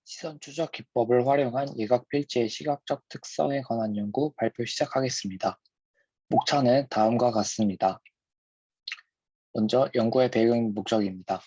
시선 추적 기법을 활용한 예각 필지의 시각적 특성에 관한 연구 발표 시작하겠습니다. 목차는 다음과 같습니다. 먼저 연구의 배경 목적입니다.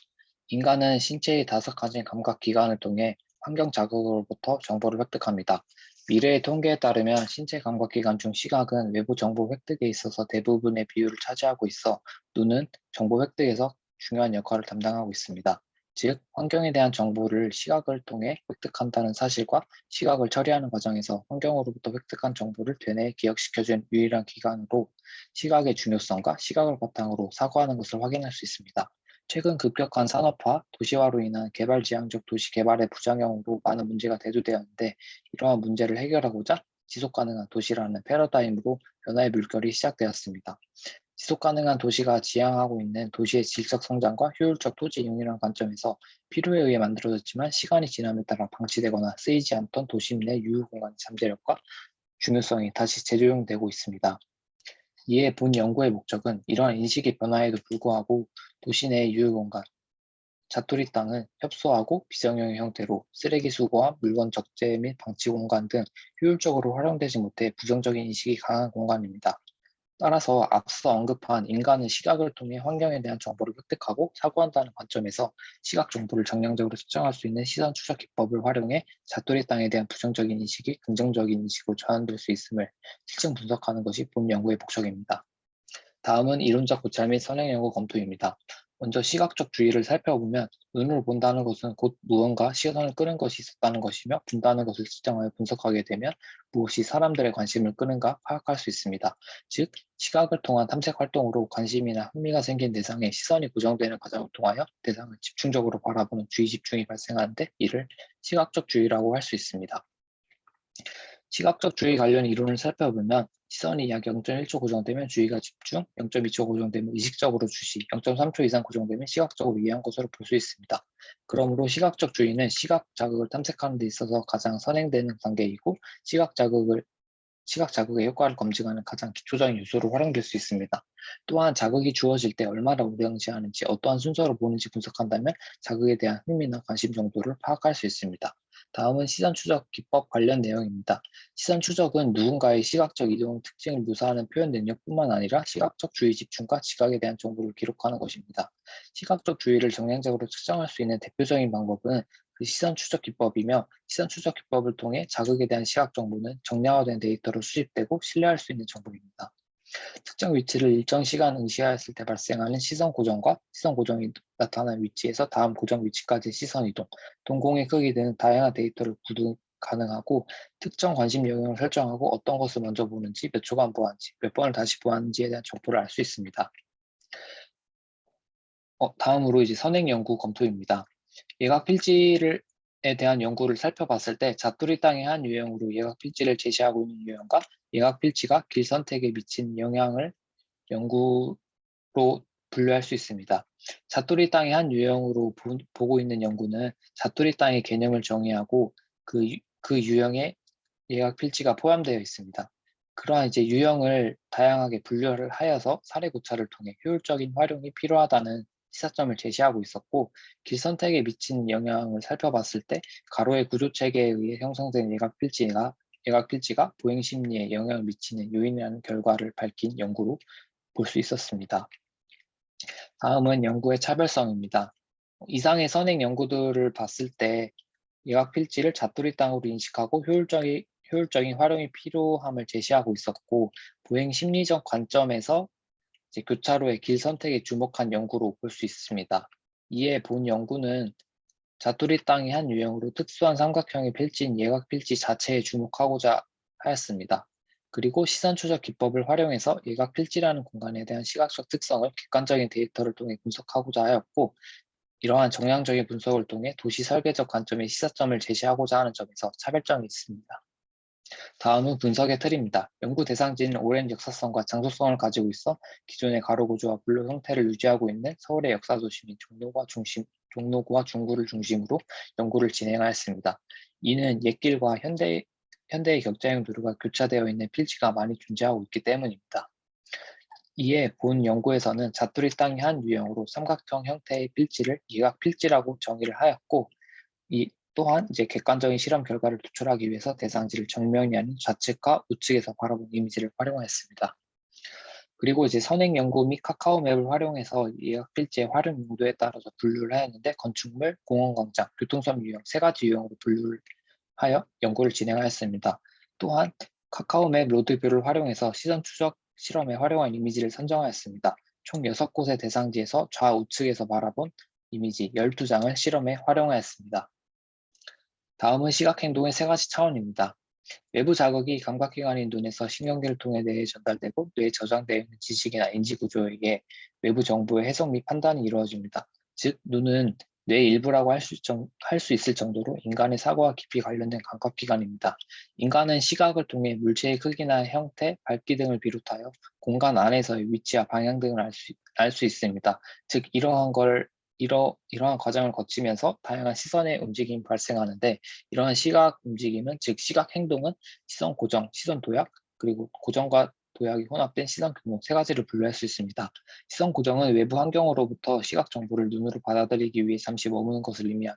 인간은 신체의 5가지 감각 기관을 통해 환경 자극으로부터 정보를 획득합니다. 미래의 통계에 따르면 신체 감각 기관 중 시각은 외부 정보 획득에 있어서 대부분의 비율을 차지하고 있어 눈은 정보 획득에서 중요한 역할을 담당하고 있습니다. 즉, 환경에 대한 정보를 시각을 통해 획득한다는 사실과 시각을 처리하는 과정에서 환경으로부터 획득한 정보를 되뇌 기억시켜준 유일한 기관으로 시각의 중요성과 시각을 바탕으로 사고하는 것을 확인할 수 있습니다. 최근 급격한 산업화, 도시화로 인한 개발지향적 도시 개발의 부작용으로 많은 문제가 대두되었는데, 이러한 문제를 해결하고자 지속가능한 도시라는 패러다임으로 변화의 물결이 시작되었습니다. 지속가능한 도시가 지향하고 있는 도시의 질적 성장과 효율적 토지 이용이라는 관점에서 필요에 의해 만들어졌지만 시간이 지남에 따라 방치되거나 쓰이지 않던 도심 내 유휴 공간의 잠재력과 중요성이 다시 재조명되고 있습니다. 이에 본 연구의 목적은 이러한 인식의 변화에도 불구하고 도시 내 유휴공간, 자투리 땅은 협소하고 비정형의 형태로 쓰레기 수거와 물건 적재 및 방치 공간 등 효율적으로 활용되지 못해 부정적인 인식이 강한 공간입니다. 따라서 앞서 언급한 인간은 시각을 통해 환경에 대한 정보를 획득하고 사고한다는 관점에서 시각 정보를 정량적으로 측정할 수 있는 시선 추적 기법을 활용해 자투리 땅에 대한 부정적인 인식이 긍정적인 인식으로 전환될 수 있음을 실증 분석하는 것이 본 연구의 목적입니다. 다음은 이론적 고찰 및 선행 연구 검토입니다. 먼저 시각적 주의를 살펴보면 눈으로 본다는 것은 곧 무언가 시선을 끄는 것이 있었다는 것이며 본다는 것을 측정하여 분석하게 되면 무엇이 사람들의 관심을 끄는가 파악할 수 있습니다. 즉, 시각을 통한 탐색 활동으로 관심이나 흥미가 생긴 대상에 시선이 고정되는 과정을 통하여 대상을 집중적으로 바라보는 주의 집중이 발생하는데 이를 시각적 주의라고 할 수 있습니다. 시각적 주의 관련 이론을 살펴보면 시선이 약 0.1초 고정되면 주의가 집중, 0.2초 고정되면 의식적으로 주시, 0.3초 이상 고정되면 시각적으로 이해한 것으로 볼 수 있습니다. 그러므로 시각적 주의는 시각 자극을 탐색하는 데 있어서 가장 선행되는 단계이고 시각 자극의 효과를 검증하는 가장 기초적인 요소로 활용될 수 있습니다. 또한 자극이 주어질 때 얼마나 우려응시하는지, 어떠한 순서로 보는지 분석한다면 자극에 대한 흥미나 관심 정도를 파악할 수 있습니다. 다음은 시선 추적 기법 관련 내용입니다. 시선 추적은 누군가의 시각적 이동 특징을 묘사하는 표현 능력뿐만 아니라 시각적 주의 집중과 지각에 대한 정보를 기록하는 것입니다. 시각적 주의를 정량적으로 측정할 수 있는 대표적인 방법은 그 시선 추적 기법이며, 시선 추적 기법을 통해 자극에 대한 시각 정보는 정량화된 데이터로 수집되고 신뢰할 수 있는 정보입니다. 특정 위치를 일정 시간 응시하였을 때 발생하는 시선 고정과 시선 고정이 나타난 위치에서 다음 고정 위치까지의 시선 이동, 동공의 크기 등 다양한 데이터를 구분 가능하고, 특정 관심 영역을 설정하고 어떤 것을 먼저 보는지, 몇 초간 보았는지, 몇 번을 다시 보았는지에 대한 정보를 알 수 있습니다. 다음으로 이제 선행 연구 검토입니다. 예각 필지를 에 대한 연구를 살펴봤을 때 자투리 땅의 한 유형으로 예각 필지를 제시하고 있는 유형과 예각 필지가 길 선택에 미친 영향을 연구로 분류할 수 있습니다. 자투리 땅의 한 유형으로 보고 있는 연구는 자투리 땅의 개념을 정의하고 그 유형에 예각 필지가 포함되어 있습니다. 그러한 이제 유형을 다양하게 분류를 하여서 사례 고찰을 통해 효율적인 활용이 필요하다는 시사점을 제시하고 있었고, 길 선택에 미친 영향을 살펴봤을 때 가로의 구조 체계에 의해 형성된 예각 필지가 보행 심리에 영향을 미치는 요인이라는 결과를 밝힌 연구로 볼 수 있었습니다. 다음은 연구의 차별성입니다. 이상의 선행 연구들을 봤을 때 예각 필지를 자투리 땅으로 인식하고 효율적인 활용이 필요함을 제시하고 있었고, 보행 심리적 관점에서 이제 교차로의 길 선택에 주목한 연구로 볼 수 있습니다. 이에 본 연구는 자투리 땅의 한 유형으로 특수한 삼각형의 필지인 예각 필지 자체에 주목하고자 하였습니다. 그리고 시선 추적 기법을 활용해서 예각 필지라는 공간에 대한 시각적 특성을 객관적인 데이터를 통해 분석하고자 하였고, 이러한 정량적인 분석을 통해 도시 설계적 관점의 시사점을 제시하고자 하는 점에서 차별점이 있습니다. 다음은 분석의 틀입니다. 연구 대상지는 오랜 역사성과 장소성을 가지고 있어 기존의 가로 구조와 분로 형태를 유지하고 있는 서울의 역사 도시인 종로구와 중구를 중심으로 연구를 진행하였습니다. 이는 옛길과 현대의 격자형 도로가 교차되어 있는 필지가 많이 존재하고 있기 때문입니다. 이에 본 연구에서는 자투리 땅의 한 유형으로 삼각형 형태의 필지를 예각 필지라고 정의를 하였고, 또한 이제 객관적인 실험 결과를 도출하기 위해서 대상지를 정면이 아닌 좌측과 우측에서 바라본 이미지를 활용하였습니다. 그리고 이제 선행 연구 및 카카오맵을 활용해서 예약 필지의 활용 용도에 따라서 분류를 하였는데 건축물, 공원 광장, 교통섬 유형 세 가지 유형으로 분류를 하여 연구를 진행하였습니다. 또한 카카오맵 로드뷰를 활용해서 시선 추적 실험에 활용한 이미지를 선정하였습니다. 총 6곳의 대상지에서 좌우측에서 바라본 이미지 12장을 실험에 활용하였습니다. 다음은 시각행동의 세 가지 차원입니다. 외부 자극이 감각기관인 눈에서 신경계를 통해 뇌에 전달되고 뇌에 저장되어 있는 지식이나 인지 구조에게 외부 정보의 해석 및 판단이 이루어집니다. 즉, 눈은 뇌의 일부라고 할 수 있을 정도로 인간의 사고와 깊이 관련된 감각기관입니다. 인간은 시각을 통해 물체의 크기나 형태, 밝기 등을 비롯하여 공간 안에서의 위치와 방향 등을 알 수 있습니다. 즉, 이러한 과정을 거치면서 다양한 시선의 움직임이 발생하는데 이러한 시각 움직임은 즉 시각 행동은 시선 고정, 시선 도약, 그리고 고정과 도약이 혼합된 시선 경로 세 가지를 분류할 수 있습니다. 시선 고정은 외부 환경으로부터 시각 정보를 눈으로 받아들이기 위해 잠시 머무는 것을 의미하며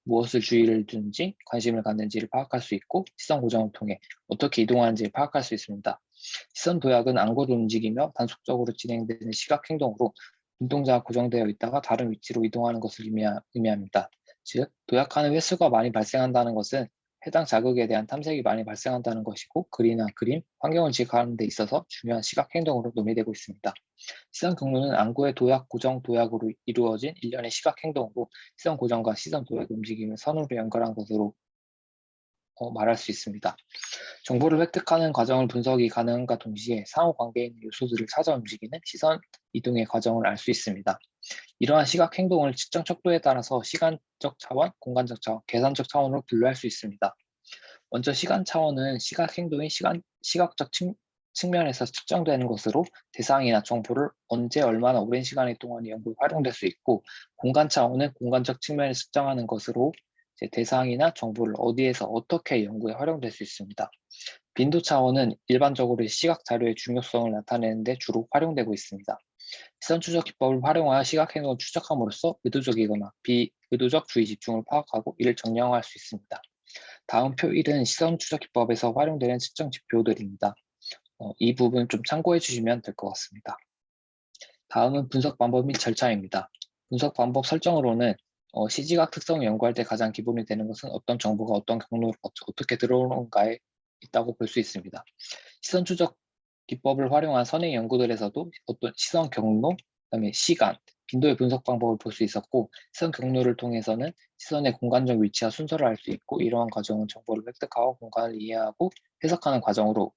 무엇을 주의를 두는지 관심을 갖는지를 파악할 수 있고 시선 고정을 통해 어떻게 이동하는지를 파악할 수 있습니다. 시선 도약은 안구를 움직이며 단속적으로 진행되는 시각 행동으로 눈동자가 고정되어 있다가 다른 위치로 이동하는 것을 의미합니다. 즉, 도약하는 횟수가 많이 발생한다는 것은 해당 자극에 대한 탐색이 많이 발생한다는 것이고 글이나 그림, 환경을 지각하는 데 있어서 중요한 시각 행동으로 논의되고 있습니다. 시선 경로는 안구의 도약, 고정, 도약으로 이루어진 일련의 시각 행동으로 시선 고정과 시선 도약 움직임을 선으로 연결한 것으로 말할 수 있습니다. 정보를 획득하는 과정을 분석이 가능함과 동시에 상호 관계에 있는 요소들을 찾아 움직이는 시선 이동의 과정을 알 수 있습니다. 이러한 시각 행동을 측정 척도에 따라서 시간적 차원, 공간적 차원, 계산적 차원으로 분류할 수 있습니다. 먼저 시간 차원은 시각 행동이 시각적 측면에서 측정되는 것으로 대상이나 정보를 언제 얼마나 오랜 시간 동안 연구에 활용될 수 있고, 공간 차원은 공간적 측면에서 측정하는 것으로 대상이나 정보를 어디에서 어떻게 연구에 활용될 수 있습니다. 빈도 차원은 일반적으로 시각 자료의 중요성을 나타내는 데 주로 활용되고 있습니다. 시선 추적 기법을 활용하여 시각 행동을 추적함으로써 의도적이거나 비의도적 주의 집중을 파악하고 이를 정량화할 수 있습니다. 다음 표 1은 시선 추적 기법에서 활용되는 측정 지표들입니다. 이 부분 좀 참고해 주시면 될 것 같습니다. 다음은 분석 방법 및 절차입니다. 분석 방법 설정으로는 시지각 특성을 연구할 때 가장 기본이 되는 것은 어떤 정보가 어떤 경로를 거쳐 어떻게 들어오는가에 있다고 볼 수 있습니다. 시선 추적 기법을 활용한 선행 연구들에서도 어떤 시선 경로, 그다음에 시간, 빈도의 분석 방법을 볼 수 있었고 시선 경로를 통해서는 시선의 공간적 위치와 순서를 알 수 있고 이러한 과정은 정보를 획득하고 공간을 이해하고 해석하는 과정으로입니다.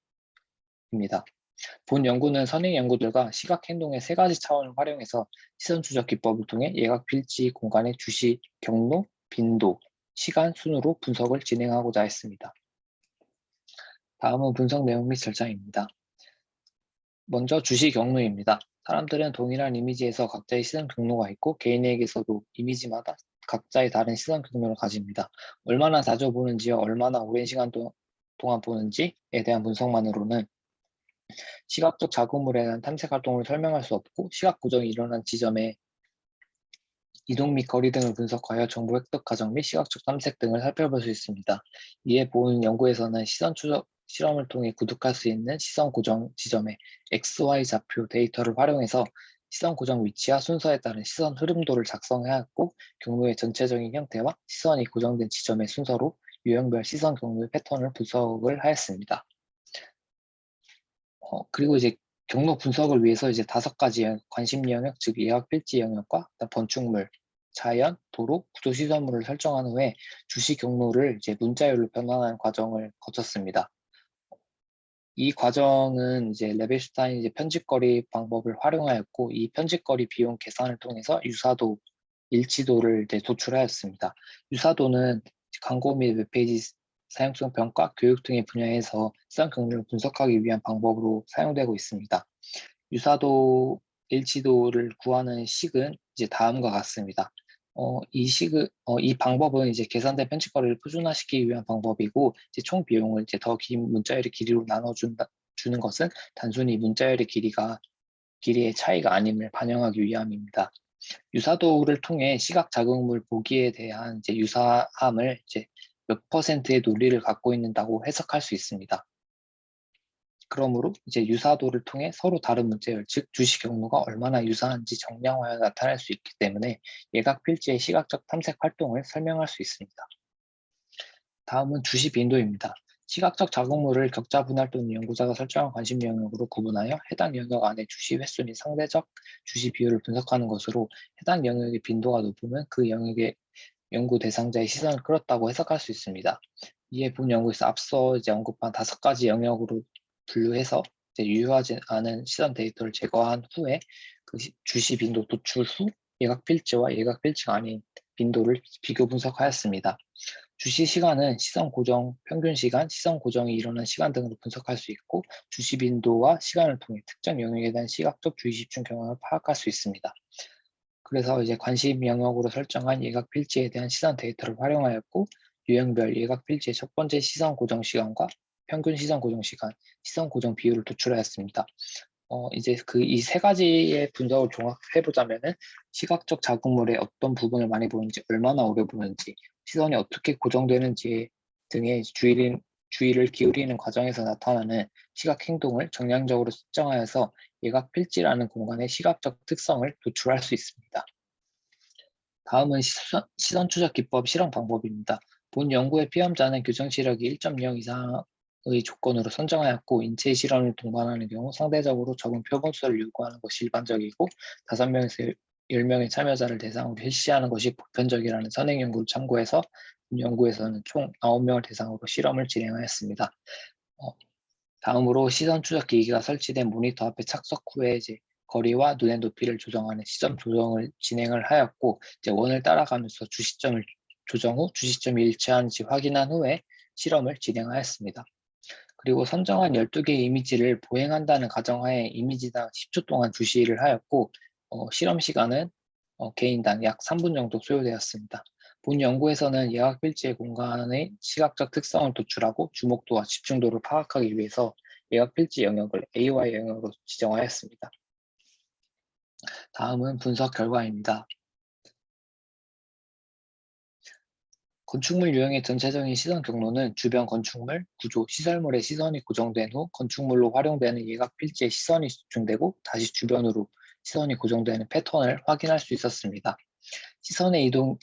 본 연구는 선행 연구들과 시각 행동의 세 가지 차원을 활용해서 시선 추적 기법을 통해 예각 필지 공간의 주시, 경로, 빈도, 시간 순으로 분석을 진행하고자 했습니다. 다음은 분석 내용 및 절차입니다. 먼저 주시 경로입니다. 사람들은 동일한 이미지에서 각자의 시선 경로가 있고 개인에게서도 이미지마다 각자의 다른 시선 경로를 가집니다. 얼마나 자주 보는지와 얼마나 오랜 시간 동안 보는지에 대한 분석만으로는 시각적 자극물에 대한 탐색 활동을 설명할 수 없고 시각 고정이 일어난 지점의 이동 및 거리 등을 분석하여 정보 획득 과정 및 시각적 탐색 등을 살펴볼 수 있습니다. 이에 본 연구에서는 시선 추적 실험을 통해 구독할 수 있는 시선 고정 지점의 XY 좌표 데이터를 활용해서 시선 고정 위치와 순서에 따른 시선 흐름도를 작성하였고 경로의 전체적인 형태와 시선이 고정된 지점의 순서로 유형별 시선 경로의 패턴을 분석을 하였습니다. 그리고 이제 경로 분석을 위해서 이제 5가지 관심 영역, 즉 예약 필지 영역과 건축물, 자연, 도로, 구조 시설물을 설정한 후에 주시 경로를 이제 문자열로 변환하는 과정을 거쳤습니다. 이 과정은 이제 레벨슈타인 이제 편집거리 방법을 활용하였고 이 편집거리 비용 계산을 통해서 유사도, 일치도를 이제 도출하였습니다. 유사도는 광고 및 웹페이지 사용성 평가, 교육 등의 분야에서 시선 경로를 분석하기 위한 방법으로 사용되고 있습니다. 유사도, 일치도를 구하는 식은 이제 다음과 같습니다. 이 방법은 이제 계산된 편집거리를 표준화시키기 위한 방법이고, 이제 총 비용을 이제 더 긴 문자열의 길이로 주는 것은 단순히 문자열의 길이의 차이가 아님을 반영하기 위함입니다. 유사도를 통해 시각 자극물 보기에 대한 이제 유사함을 이제 몇 퍼센트의 논리를 갖고 있는다고 해석할 수 있습니다. 그러므로 이제 유사도를 통해 서로 다른 문제열, 즉 주시 경로가 얼마나 유사한지 정량하여 나타낼 수 있기 때문에 예각 필지의 시각적 탐색 활동을 설명할 수 있습니다. 다음은 주시 빈도입니다. 시각적 자극물을 격자 분할 또는 연구자가 설정한 관심 영역으로 구분하여 해당 영역 안에 주시 횟수 및 상대적 주시 비율을 분석하는 것으로 해당 영역의 빈도가 높으면 그 영역의 연구 대상자의 시선을 끌었다고 해석할 수 있습니다. 이에 본 연구에서 앞서 이제 언급한 5가지 영역으로 분류해서 이제 유효하지 않은 시선 데이터를 제거한 후에 그 주시 빈도 도출 후 예각 필지와 예각 필지가 아닌 빈도를 비교 분석하였습니다. 주시 시간은 시선 고정, 평균 시간, 시선 고정이 일어난 시간 등으로 분석할 수 있고 주시 빈도와 시간을 통해 특정 영역에 대한 시각적 주의 집중 경향을 파악할 수 있습니다. 그래서 이제 관심 영역으로 설정한 예각 필지에 대한 시선 데이터를 활용하였고 유형별 예각 필지의 첫 번째 시선 고정 시간과 평균 시선 고정 시간, 시선 고정 비율을 도출하였습니다. 이제 그 이 세 가지의 분석을 종합해 보자면은 시각적 자극물의 어떤 부분을 많이 보는지, 얼마나 오래 보는지, 시선이 어떻게 고정되는지 등의 주의를 기울이는 과정에서 나타나는 시각 행동을 정량적으로 측정하여서 예각 필지라는 공간의 시각적 특성을 도출할 수 있습니다. 다음은 시선 추적 기법 실험 방법입니다. 본 연구의 피험자는 교정 시력이 1.0 이상의 조건으로 선정하였고 인체 실험을 동반하는 경우 상대적으로 적은 표본수를 요구하는 것이 일반적이고 5명에서 10명의 참여자를 대상으로 실시하는 것이 보편적이라는 선행 연구를 참고해서 본 연구에서는 총 9명을 대상으로 실험을 진행하였습니다. 다음으로 시선 추적 기기가 설치된 모니터 앞에 착석 후에 이제 거리와 눈의 높이를 조정하는 시점 조정을 진행을 하였고 이제 원을 따라가면서 주시점을 조정 후 주시점이 일치하는지 확인한 후에 실험을 진행하였습니다. 그리고 선정한 12개의 이미지를 보행한다는 가정하에 이미지당 10초 동안 주시를 하였고 실험 시간은 개인당 약 3분 정도 소요되었습니다. 본 연구에서는 예각 필지의 공간의 시각적 특성을 도출하고 주목도와 집중도를 파악하기 위해서 예각 필지 영역을 AY 영역으로 지정하였습니다. 다음은 분석 결과입니다. 건축물 유형의 전체적인 시선 경로는 주변 건축물, 구조, 시설물의 시선이 고정된 후 건축물로 활용되는 예각 필지에 시선이 집중되고 다시 주변으로 시선이 고정되는 패턴을 확인할 수 있었습니다. 시선의 이동이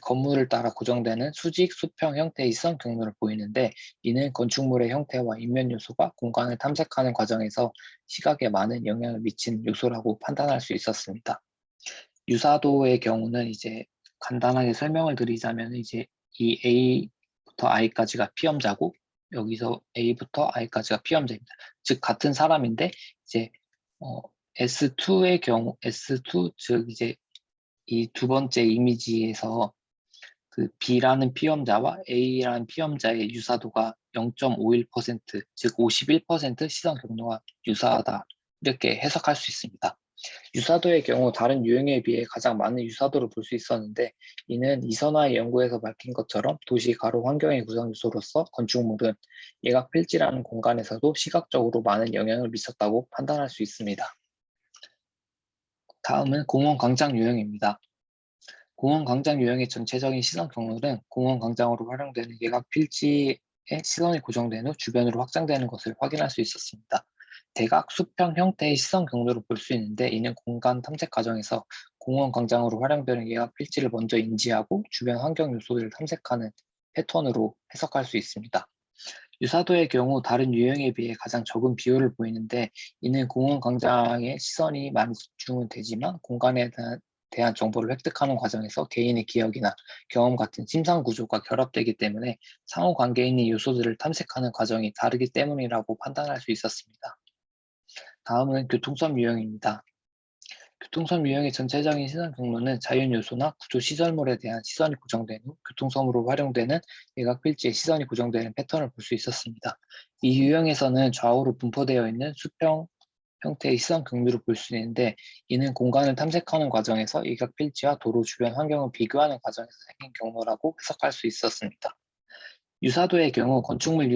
건물을 따라 고정되는 수직, 수평 형태의 시선 경로를 보이는데 이는 건축물의 형태와 인면 요소가 공간을 탐색하는 과정에서 시각에 많은 영향을 미치는 요소라고 판단할 수 있었습니다. 유사도의 경우는 이제 간단하게 설명을 드리자면 이제 이 A부터 I까지가 피험자고 여기서 A부터 I까지가 피험자입니다. 즉 같은 사람인데 이제 S2의 경우 S2 즉 이제 이 두 번째 이미지에서 그 B라는 피험자와 A라는 피험자의 유사도가 0.51%, 즉 51% 시선 경로가 유사하다 이렇게 해석할 수 있습니다. 유사도의 경우 다른 유형에 비해 가장 많은 유사도를 볼 수 있었는데 이는 이선화의 연구에서 밝힌 것처럼 도시 가로 환경의 구성 요소로서 건축물은 예각 필지라는 공간에서도 시각적으로 많은 영향을 미쳤다고 판단할 수 있습니다. 다음은 공원 광장 유형입니다. 공원 광장 유형의 전체적인 시선 경로는 공원 광장으로 활용되는 예각 필지에 시선이 고정된 후 주변으로 확장되는 것을 확인할 수 있었습니다. 대각 수평 형태의 시선 경로를 볼 수 있는데 이는 공간 탐색 과정에서 공원 광장으로 활용되는 예각 필지를 먼저 인지하고 주변 환경 요소들을 탐색하는 패턴으로 해석할 수 있습니다. 유사도의 경우 다른 유형에 비해 가장 적은 비율을 보이는데 이는 공원 광장에 시선이 많이 집중은 되지만 공간에 대한 정보를 획득하는 과정에서 개인의 기억이나 경험 같은 심상 구조가 결합되기 때문에 상호 관계에 있는 요소들을 탐색하는 과정이 다르기 때문이라고 판단할 수 있었습니다. 다음은 교통섬 유형입니다. 교통섬 유형의 전체적인 시선 경로는 자연 요소나 구조 시설물에 대한 시선이 고정된 후 교통섬으로 활용되는 예각 필지에 시선이 고정되는 패턴을 볼 수 있었습니다. 이 유형에서는 좌우로 분포되어 있는 수평 형태의 시선 경로를 볼 수 있는데 이는 공간을 탐색하는 과정에서 예각 필지와 도로 주변 환경을 비교하는 과정에서 생긴 경로라고 해석할 수 있었습니다. 유사도의 경우 건축물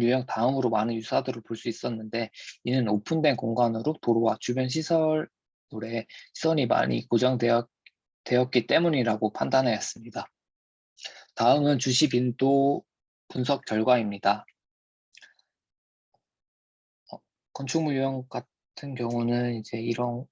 유형 다음으로 많은 유사도를 볼 수 있었는데 이는 오픈된 공간으로 도로와 주변 시설의 시선이 많이 고정되었기 때문이라고 판단하였습니다. 다음은 주시 빈도 분석 결과입니다. 건축물 유형 같은 경우는 이제 이러한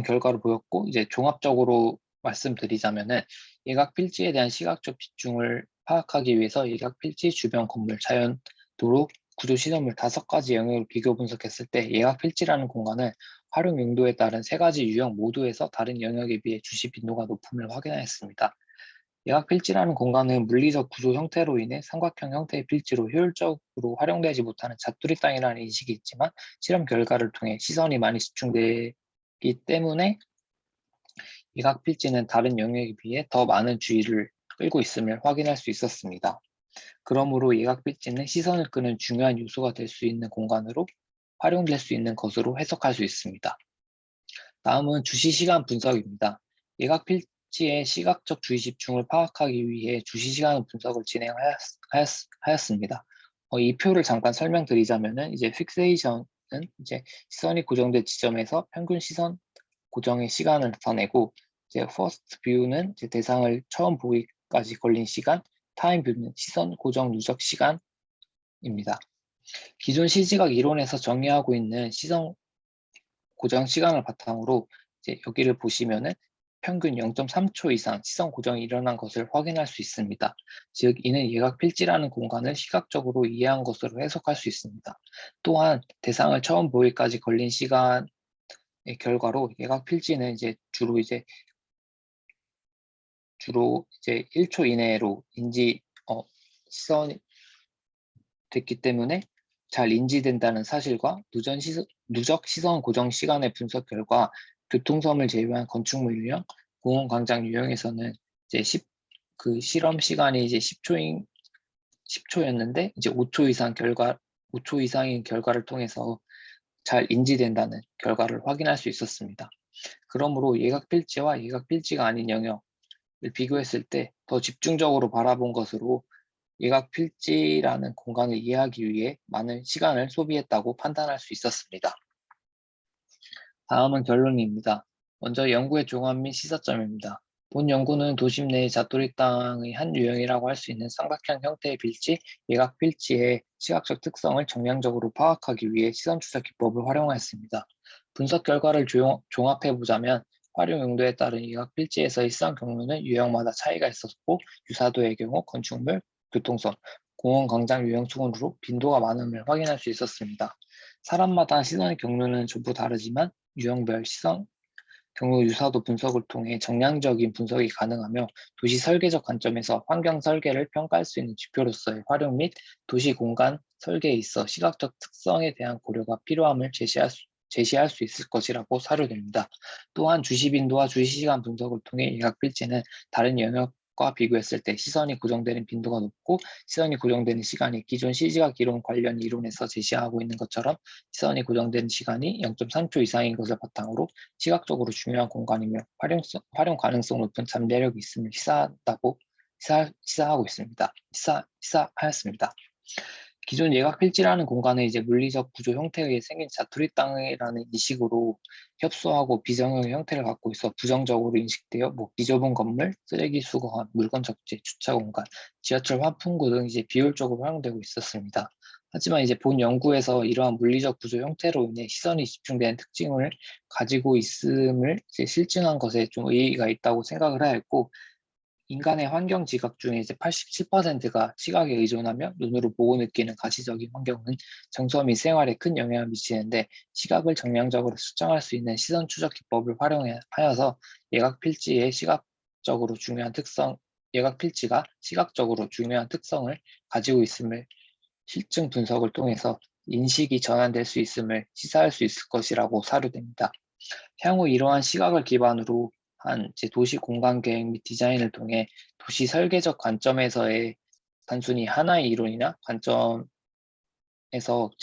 결과를 보였고, 이제 종합적으로 말씀드리자면은 예각 필지에 대한 시각적 비중을 파악하기 위해서 예각 필지 주변 건물, 자연, 도로, 구조 시설물 5가지 영역을 비교 분석했을 때 예각 필지라는 공간은 활용 용도에 따른 3가지 유형 모두에서 다른 영역에 비해 주시 빈도가 높음을 확인하였습니다. 예각 필지라는 공간은 물리적 구조 형태로 인해 삼각형 형태의 필지로 효율적으로 활용되지 못하는 자투리 땅이라는 인식이 있지만 실험 결과를 통해 시선이 많이 집중되기 때문에 예각 필지는 다른 영역에 비해 더 많은 주의를 끌고 있음을 확인할 수 있었습니다. 그러므로 예각 필지는 시선을 끄는 중요한 요소가 될 수 있는 공간으로 활용될 수 있는 것으로 해석할 수 있습니다. 다음은 주시 시간 분석입니다. 예각 필지의 시각적 주의 집중을 파악하기 위해 주시 시간 분석을 진행하였습니다. 이 표를 잠깐 설명드리자면은 이제 픽세이션은 이제 시선이 고정된 지점에서 평균 시선 고정의 시간을 나타내고, 이제 퍼스트 뷰는 이제 대상을 처음 보기까지 걸린 시간, 타임 뷰는 시선 고정 누적 시간입니다. 기존 시지각 이론에서 정의하고 있는 시선 고정 시간을 바탕으로 이제 여기를 보시면은 평균 0.3초 이상 시선 고정이 일어난 것을 확인할 수 있습니다. 즉, 이는 예각 필지라는 공간을 시각적으로 이해한 것으로 해석할 수 있습니다. 또한 대상을 처음 보기까지 걸린 시간의 결과로 예각 필지는 이제 주로 이제 1초 이내로 시선이 됐기 때문에 잘 인지된다는 사실과 누적 시선 고정 시간의 분석 결과 교통섬을 제외한 건축물 유형, 공원 광장 유형에서는 이제 실험 시간이 이제 10초였는데 이제 5초 이상인 결과를 통해서 잘 인지된다는 결과를 확인할 수 있었습니다. 그러므로 예각 필지와 예각 필지가 아닌 영역을 비교했을 때 더 집중적으로 바라본 것으로 예각 필지라는 공간을 이해하기 위해 많은 시간을 소비했다고 판단할 수 있었습니다. 다음은 결론입니다. 먼저 연구의 종합 및 시사점입니다. 본 연구는 도심 내의 자토리 땅의 한 유형이라고 할 수 있는 삼각형 형태의 필지, 예각 필지의 시각적 특성을 정량적으로 파악하기 위해 시선 추적 기법을 활용하였습니다. 분석 결과를 종합해보자면 활용 용도에 따른 예각 필지에서의 시선 경로는 유형마다 차이가 있었고, 유사도의 경우 건축물, 교통선, 공원 광장 유형 순으로 빈도가 많음을 확인할 수 있었습니다. 사람마다 시선의 경로는 전부 다르지만 유형별 시선 경로 유사도 분석을 통해 정량적인 분석이 가능하며 도시 설계적 관점에서 환경 설계를 평가할 수 있는 지표로서의 활용 및 도시 공간 설계에 있어 시각적 특성에 대한 고려가 필요함을 제시할 수 있을 것이라고 사료됩니다. 또한 주시 빈도와 주시 시간 분석을 통해 예각 필지는 다른 영역과 비교했을 때 시선이 고정되는 빈도가 높고 시선이 고정되는 시간이 기존 시지각 이론 관련 이론에서 제시하고 있는 것처럼 시선이 고정되는 시간이 0.3초 이상인 것을 바탕으로 시각적으로 중요한 공간이며 활용 가능성 높은 잠재력이 있음을 시사하였습니다. 기존 예각 필지라는 공간은 이제 물리적 구조 형태에 생긴 자투리 땅이라는 인식으로 협소하고 비정형 형태를 갖고 있어 부정적으로 인식되어 비좁은 건물, 쓰레기 수거함, 물건 적재, 주차 공간, 지하철 환풍구 등 이제 비효율적으로 활용되고 있었습니다. 하지만 이제 본 연구에서 이러한 물리적 구조 형태로 인해 시선이 집중되는 특징을 가지고 있음을 이제 실증한 것에 좀 의의가 있다고 생각을 하였고, 인간의 환경 지각 중에 이제 87%가 시각에 의존하며 눈으로 보고 느끼는 가시적인 환경은 정서 및 생활에 큰 영향을 미치는데, 시각을 정량적으로 측정할 수 있는 시선 추적 기법을 활용하여서 예각 필지가 시각적으로 중요한 특성을 가지고 있음을 실증 분석을 통해서 인식이 전환될 수 있음을 시사할 수 있을 것이라고 사료됩니다. 향후 이러한 시각을 기반으로 한 도시 공간 계획 및 디자인을 통해 도시 설계적 관점에서의 단순히 하나의 이론이나 관점에서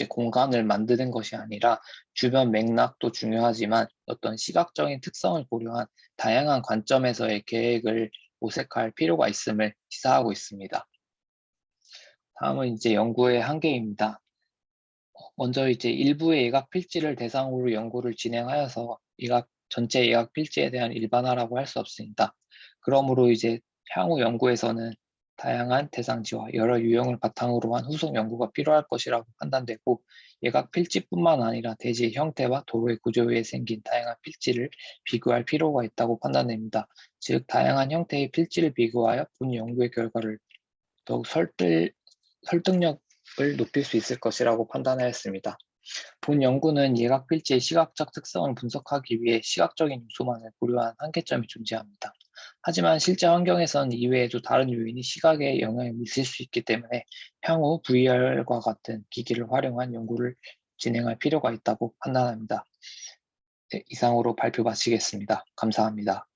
공간을 만드는 것이 아니라 주변 맥락도 중요하지만 어떤 시각적인 특성을 고려한 다양한 관점에서의 계획을 모색할 필요가 있음을 시사하고 있습니다. 다음은 이제 연구의 한계입니다. 먼저 이제 일부의 예각 필지를 대상으로 연구를 진행하여서 전체 예각 필지에 대한 일반화라고 할 수 없습니다. 그러므로 이제 향후 연구에서는 다양한 대상지와 여러 유형을 바탕으로 한 후속 연구가 필요할 것이라고 판단되고, 예각 필지뿐만 아니라 대지의 형태와 도로의 구조에 생긴 다양한 필지를 비교할 필요가 있다고 판단됩니다. 즉, 다양한 형태의 필지를 비교하여 본 연구의 결과를 더욱 설득력을 높일 수 있을 것이라고 판단하였습니다. 본 연구는 예각 필지의 시각적 특성을 분석하기 위해 시각적인 요소만을 고려한 한계점이 존재합니다. 하지만 실제 환경에선 이외에도 다른 요인이 시각에 영향을 미칠 수 있기 때문에 향후 VR과 같은 기기를 활용한 연구를 진행할 필요가 있다고 판단합니다. 네, 이상으로 발표 마치겠습니다. 감사합니다.